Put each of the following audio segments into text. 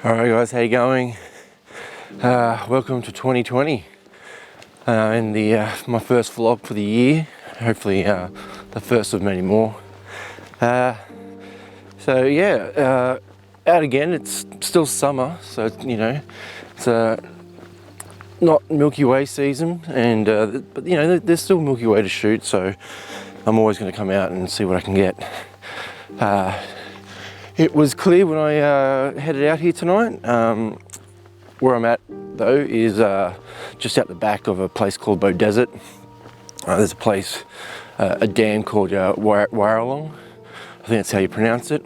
Alright guys, how you going? Welcome to 2020 and my first vlog for the year, hopefully the first of many more. Out again. It's still summer, so it's not Milky Way season, and but there's still Milky Way to shoot, so I'm always going to come out and see what I can get. It was clear when I headed out here tonight. Where I'm at though is just out the back of a place called Beaudesert. There's a dam called Warralong. I think that's how you pronounce it.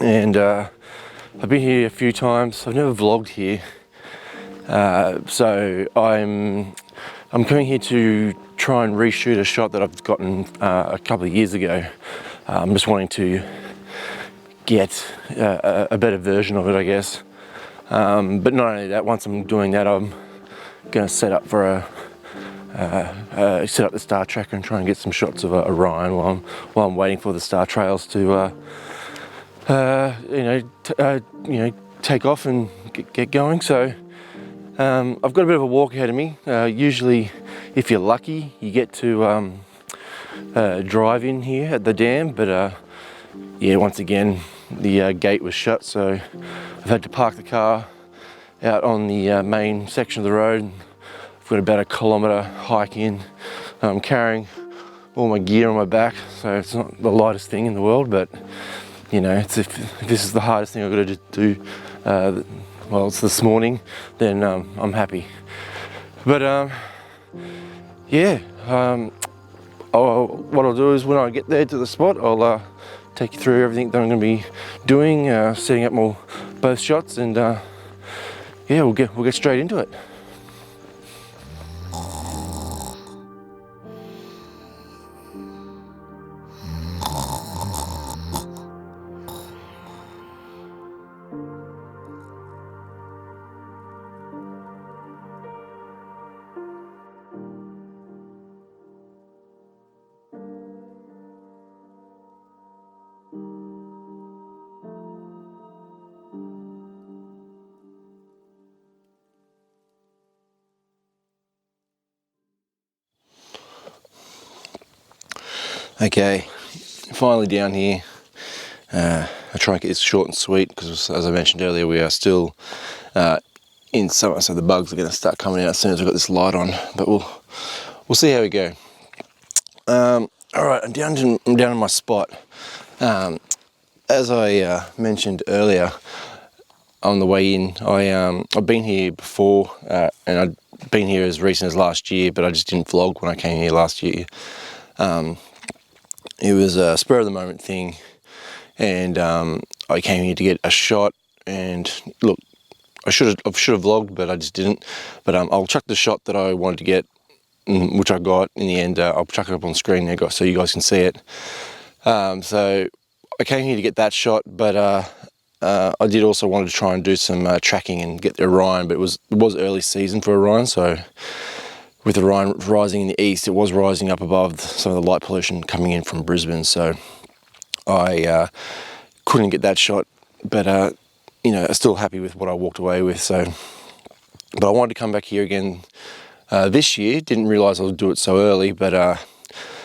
And I've been here a few times. I've never vlogged here, so I'm coming here to try and reshoot a shot that I've gotten a couple of years ago. I'm just wanting to get a better version of it, I guess. But not only that, once I'm doing that, I'm going to set up for set up the Star Tracker and try and get some shots of Orion while I'm waiting for the star trails to take off and get going. So I've got a bit of a walk ahead of me. Usually, if you're lucky, you get to drive in here at the dam, but yeah, once again the gate was shut, so I've had to park the car out on the main section of the road. I've got about a kilometre hike in. I'm carrying all my gear on my back, so it's not the lightest thing in the world, but if this is the hardest thing I've got to do, well, it's this morning, then I'm happy. But what I'll do is when I get there to the spot, I'll take you through everything that I'm going to be doing, setting up both shots, and we'll get straight into it. Okay, finally down here. I try and get this short and sweet because, as I mentioned earlier, we are still in summer, so the bugs are going to start coming out as soon as we've got this light on. But we'll see how we go. All right, I'm down in my spot. As I mentioned earlier, on the way in, I've been here before, and I'd been here as recent as last year, but I just didn't vlog when I came here last year. It was a spur of the moment thing, and I came here to get a shot. And look, I should have vlogged, but I just didn't. But I'll chuck the shot that I wanted to get, which I got in the end. I'll chuck it up on screen there, so you guys can see it. So I came here to get that shot, but I did also want to try and do some tracking and get the Orion. But it was early season for Orion, so with Orion rising in the east, it was rising up above some of the light pollution coming in from Brisbane, so I couldn't get that shot, but I'm still happy with what I walked away with. So, but I wanted to come back here again this year. Didn't realise I would do it so early, but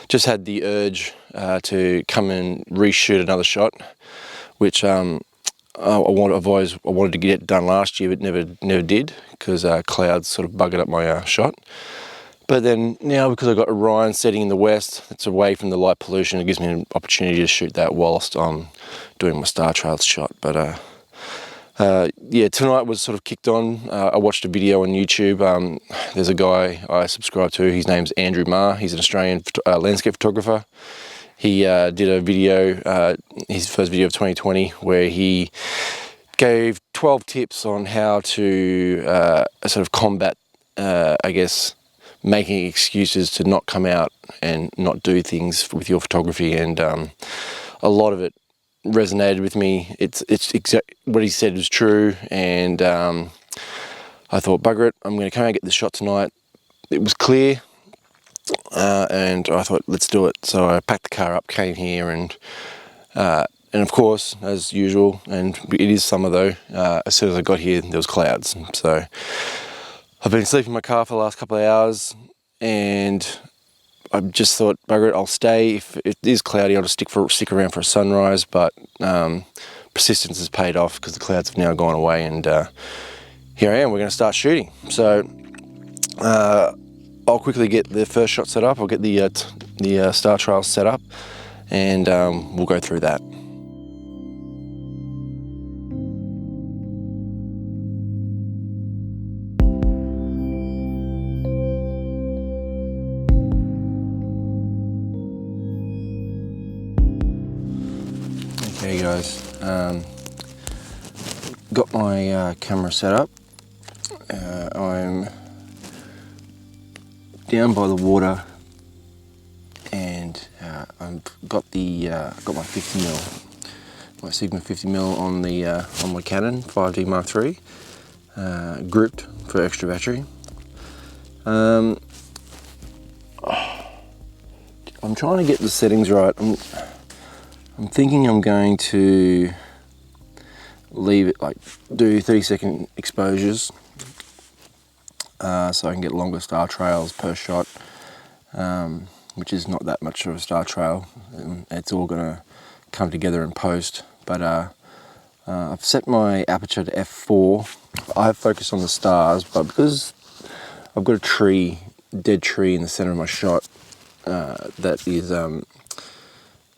just had the urge to come and reshoot another shot, which I wanted to get it done last year, but never did because clouds sort of buggered up my shot. But then now, because I've got Orion setting in the west, it's away from the light pollution, it gives me an opportunity to shoot that whilst I'm doing my Star Trails shot. But tonight was sort of kicked on. I watched a video on YouTube. There's a guy I subscribe to, his name's Andrew Marr. He's an Australian landscape photographer. He did a video, his first video of 2020, where he gave 12 tips on how to sort of combat, making excuses to not come out and not do things with your photography, and a lot of it resonated with me. It's what he said was true, and I thought, bugger it, I'm going to come out and get this shot tonight. It was clear, and I thought, let's do it. So I packed the car up, came here, and and of course, as usual, and it is summer though, as soon as I got here, there was clouds. So I've been sleeping in my car for the last couple of hours, and I just thought, bugger it, I'll stay. If it is cloudy, I'll just stick around for a sunrise, but persistence has paid off because the clouds have now gone away, and here I am, we're going to start shooting. So I'll quickly get the first shot set up, I'll get the star trail set up, and we'll go through that. Okay guys, got my camera set up. I'm down by the water, and I've got my 50mm, my Sigma 50mm on my Canon 5D Mark III, grouped for extra battery. I'm trying to get the settings right. I'm thinking I'm going to leave it, do 30-second exposures, so I can get longer star trails per shot, which is not that much of a star trail. It's all going to come together in post, but I've set my aperture to f4. I have focused on the stars, but because I've got a dead tree in the center of my shot, that is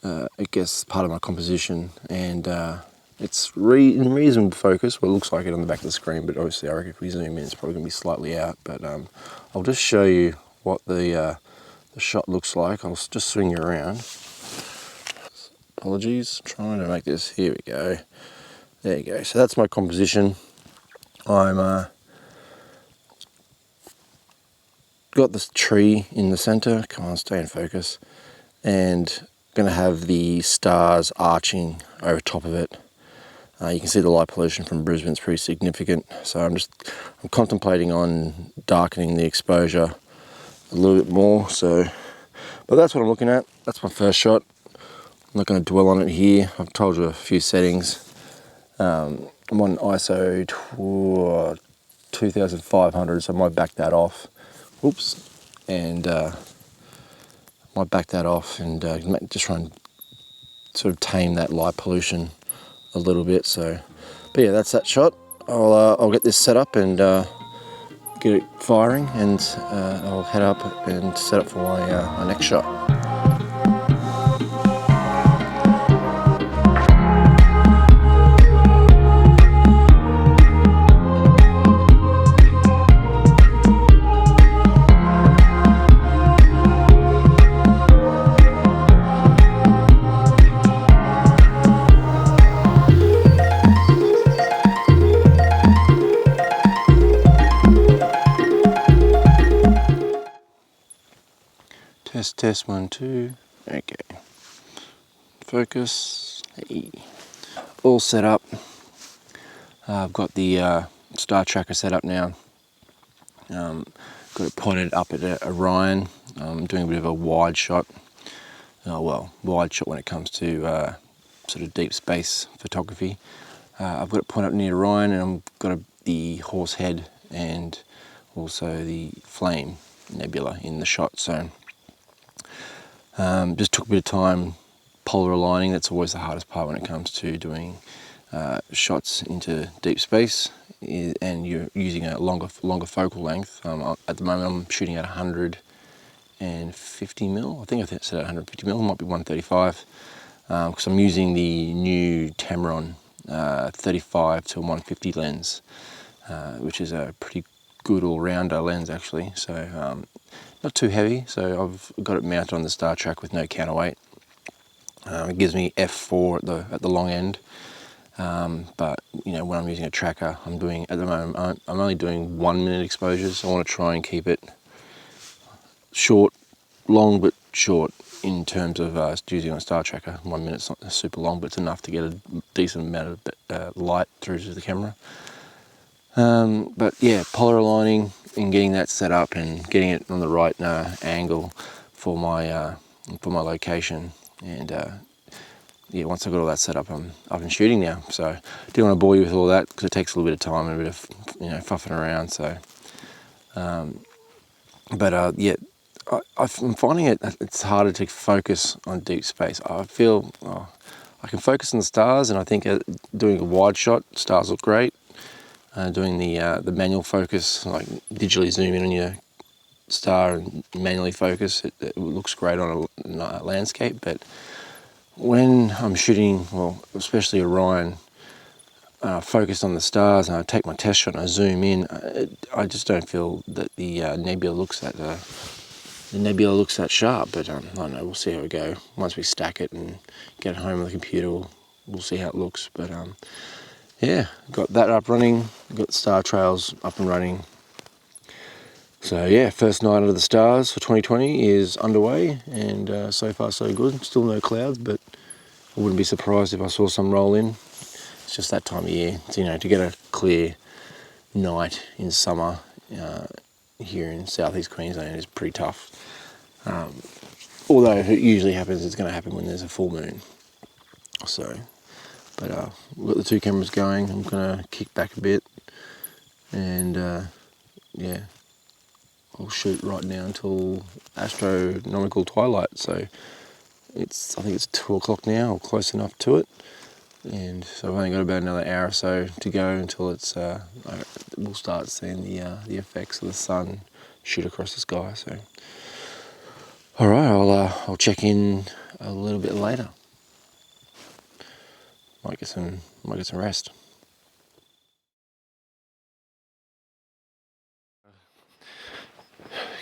I guess part of my composition, and it's in reasonable focus. Well, it looks like it on the back of the screen, but obviously I reckon if we zoom in, it's probably going to be slightly out. But I'll just show you what the shot looks like. I'll just swing you around. Apologies, trying to make this. Here we go. There you go. So that's my composition. I'm got this tree in the center. Come on, stay in focus, and going to have the stars arching over top of it. You can see the light pollution from Brisbane is pretty significant, so I'm contemplating on darkening the exposure a little bit more. But that's what I'm looking at. That's my first shot. I'm not going to dwell on it here. I've told you a few settings. I'm on ISO 2500, so I might back that off. Oops, and might back that off and just try and sort of tame that light pollution a little bit. But yeah, that's that shot. I'll get this set up and get it firing, and I'll head up and set up for my next shot. Test 1, 2. Okay. Focus. Hey. All set up. I've got the star tracker set up now. Got it pointed up at Orion. I'm doing a bit of a wide shot. Wide shot when it comes to sort of deep space photography. I've got it pointed up near Orion, and I've got the Horse Head and also the Flame Nebula in the shot. So just took a bit of time polar aligning. That's always the hardest part when it comes to doing shots into deep space, and you're using a longer focal length. At the moment I'm shooting at 150mm. I think I said 150mm, it might be 135, because I'm using the new Tamron 35 to 150 lens, which is a pretty good all-rounder lens actually. So not too heavy, so I've got it mounted on the Star Track with no counterweight. It gives me f4 at the long end, but you know, when I'm using a tracker, at the moment I'm only doing 1 minute exposures. I want to try and keep it short, long but short in terms of using on a Star Tracker. 1 minute's not super long, but it's enough to get a decent amount of light through to the camera. But yeah, polar aligning and getting that set up and getting it on the right angle for my location, and yeah, once I've got all that set up, I'm up and shooting now. So I didn't want to bore you with all that because it takes a little bit of time and a bit of, you know, fuffing around. So, yeah, I'm finding it's harder to focus on deep space. I feel I can focus on the stars, and I think doing a wide shot, stars look great. Doing the manual focus, like digitally zoom in on your star and manually focus, it looks great on a landscape. But when I'm shooting, well, especially Orion, focused on the stars, and I take my test shot and I zoom in, I just don't feel that the nebula looks that sharp. But I don't know, we'll see how we go. Once we stack it and get it home with the computer, we'll see how it looks. But yeah, got that up running, got the star trails up and running. So yeah, first night under the stars for 2020 is underway, and so far so good. Still no clouds, but I wouldn't be surprised if I saw some roll in. It's just that time of year, you know, to get a clear night in summer here in southeast Queensland is pretty tough. Although it usually happens, it's going to happen when there's a full moon. So, but we've got the two cameras going. I'm going to kick back a bit, and yeah, I'll shoot right now until astronomical twilight. So I think it's 2 o'clock now, or close enough to it. And so I've only got about another hour or so to go until it's we'll start seeing the effects of the sun shoot across the sky. So all right, I'll check in a little bit later. Might get some rest.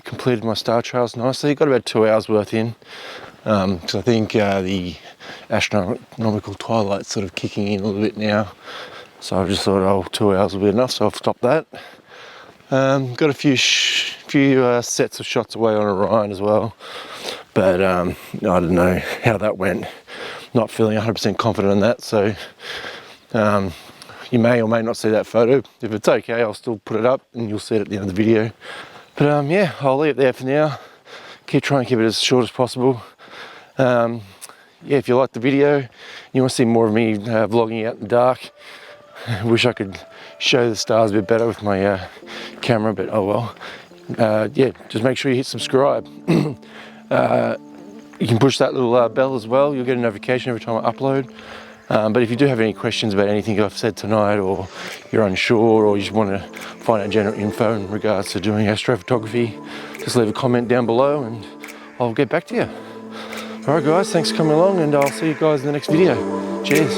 Completed my star trails nicely. Got about 2 hours worth in, because I think the astronomical twilight's sort of kicking in a little bit now. So I just thought, 2 hours will be enough, so I've stopped that. Got a few sets of shots away on Orion as well, but I don't know how that went. Not feeling 100% confident in that, so you may or may not see that photo. If it's okay, I'll still put it up and you'll see it at the end of the video. But yeah, I'll leave it there for now. Try and keep it as short as possible. Yeah, if you like the video, you want to see more of me vlogging out in the dark. I wish I could show the stars a bit better with my camera, but oh well. Yeah, just make sure you hit subscribe. You can push that little bell as well. You'll get a notification every time I upload. But if you do have any questions about anything I've said tonight, or you're unsure, or you just want to find out general info in regards to doing astrophotography, just leave a comment down below and I'll get back to you. Alright guys, thanks for coming along, and I'll see you guys in the next video. Cheers.